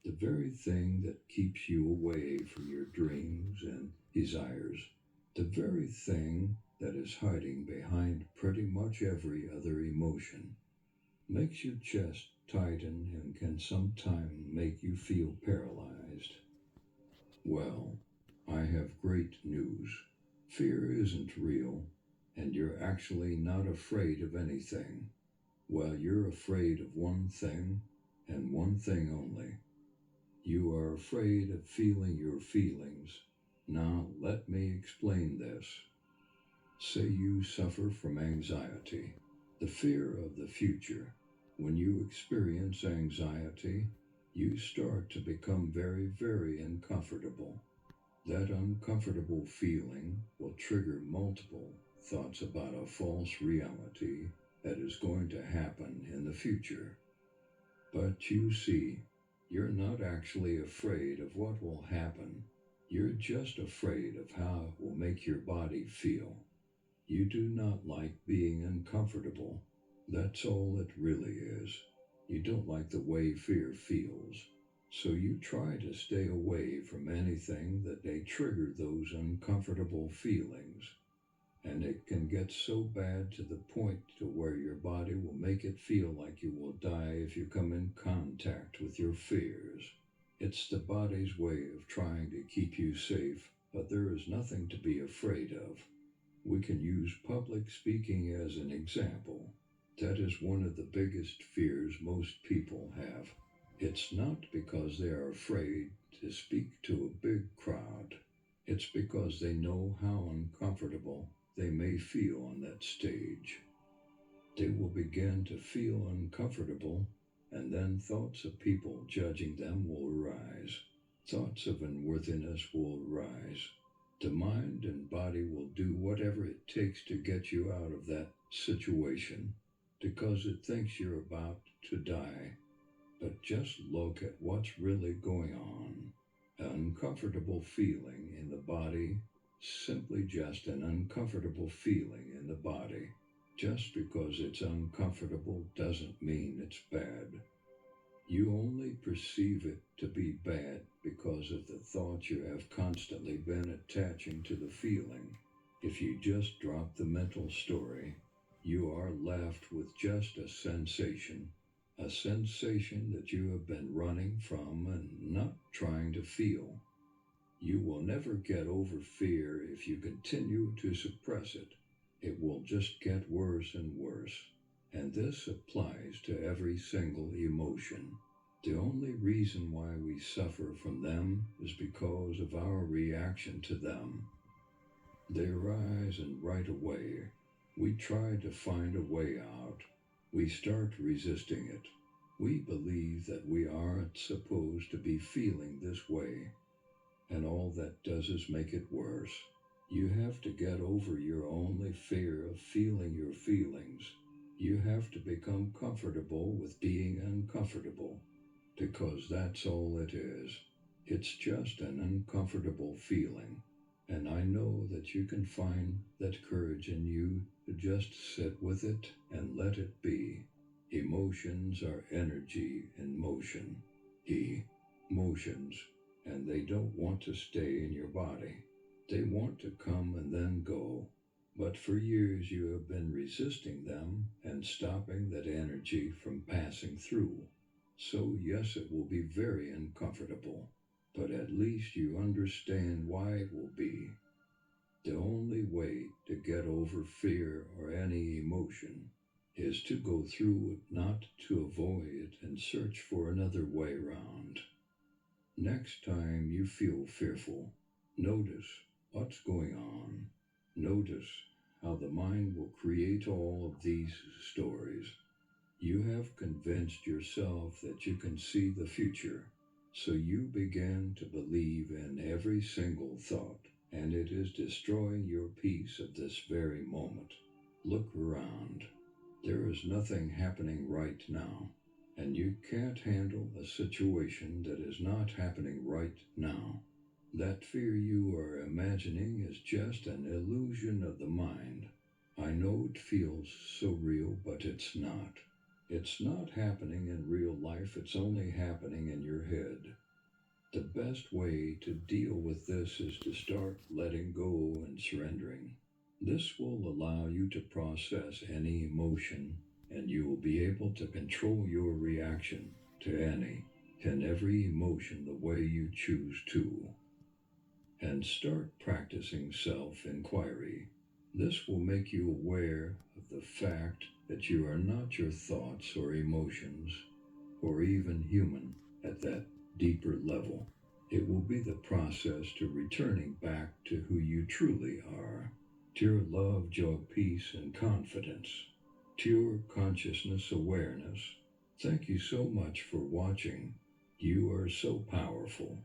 the very thing that keeps you away from your dreams and desires, the very thing that is hiding behind pretty much every other emotion, makes your chest tighten and can sometimes make you feel paralyzed. Well, I have great news. Fear isn't real, and you're actually not afraid of anything. Well, you're afraid of one thing, and one thing only. You are afraid of feeling your feelings. Now, let me explain this. Say you suffer from anxiety, the fear of the future. When you experience anxiety, you start to become very, very uncomfortable. That uncomfortable feeling will trigger multiple thoughts about a false reality that is going to happen in the future. But you see, you're not actually afraid of what will happen. You're just afraid of how it will make your body feel. You do not like being uncomfortable. That's all it really is. You don't like the way fear feels. So you try to stay away from anything that may trigger those uncomfortable feelings. And it can get so bad to the point to where your body will make it feel like you will die if you come in contact with your fears. It's the body's way of trying to keep you safe, but there is nothing to be afraid of. We can use public speaking as an example. That is one of the biggest fears most people have. It's not because they are afraid to speak to a big crowd. It's because they know how uncomfortable they may feel on that stage. They will begin to feel uncomfortable, and then thoughts of people judging them will arise. Thoughts of unworthiness will arise. The mind and body will do whatever it takes to get you out of that situation because it thinks you're about to die. But just look at what's really going on. An uncomfortable feeling in the body, simply just an uncomfortable feeling in the body. Just because it's uncomfortable doesn't mean it's bad. You only perceive it to be bad because of the thought you have constantly been attaching to the feeling. If you just drop the mental story, you are left with just a sensation that you have been running from and not trying to feel. You will never get over fear if you continue to suppress it. It will just get worse and worse. And this applies to every single emotion. The only reason why we suffer from them is because of our reaction to them. They arise and right away, we try to find a way out. We start resisting it. We believe that we aren't supposed to be feeling this way, and all that does is make it worse. You have to get over your only fear of feeling your feelings. You have to become comfortable with being uncomfortable, because that's all it is. It's just an uncomfortable feeling. And I know that you can find that courage in you to just sit with it and let it be. Emotions are energy in motion. Emotions, and they don't want to stay in your body. They want to come and then go. But for years you have been resisting them and stopping that energy from passing through. So yes, it will be very uncomfortable, but at least you understand why it will be. The only way to get over fear or any emotion is to go through it, not to avoid it and search for another way around. Next time you feel fearful, notice what's going on. Notice how the mind will create all of these stories. You have convinced yourself that you can see the future, so you begin to believe in every single thought, and it is destroying your peace of this very moment. Look around. There is nothing happening right now, and you can't handle a situation that is not happening right now. That fear you are imagining is just an illusion of the mind. I know it feels so real, but it's not. It's not happening in real life, it's only happening in your head. The best way to deal with this is to start letting go and surrendering. This will allow you to process any emotion, and you will be able to control your reaction to any and every emotion the way you choose to. And start practicing self inquiry. This will make you aware of the fact that you are not your thoughts or emotions, or even human at that deeper level. It will be the process to returning back to who you truly are. Pure love, joy, peace, and confidence. Pure consciousness awareness. Thank you so much for watching. You are so powerful.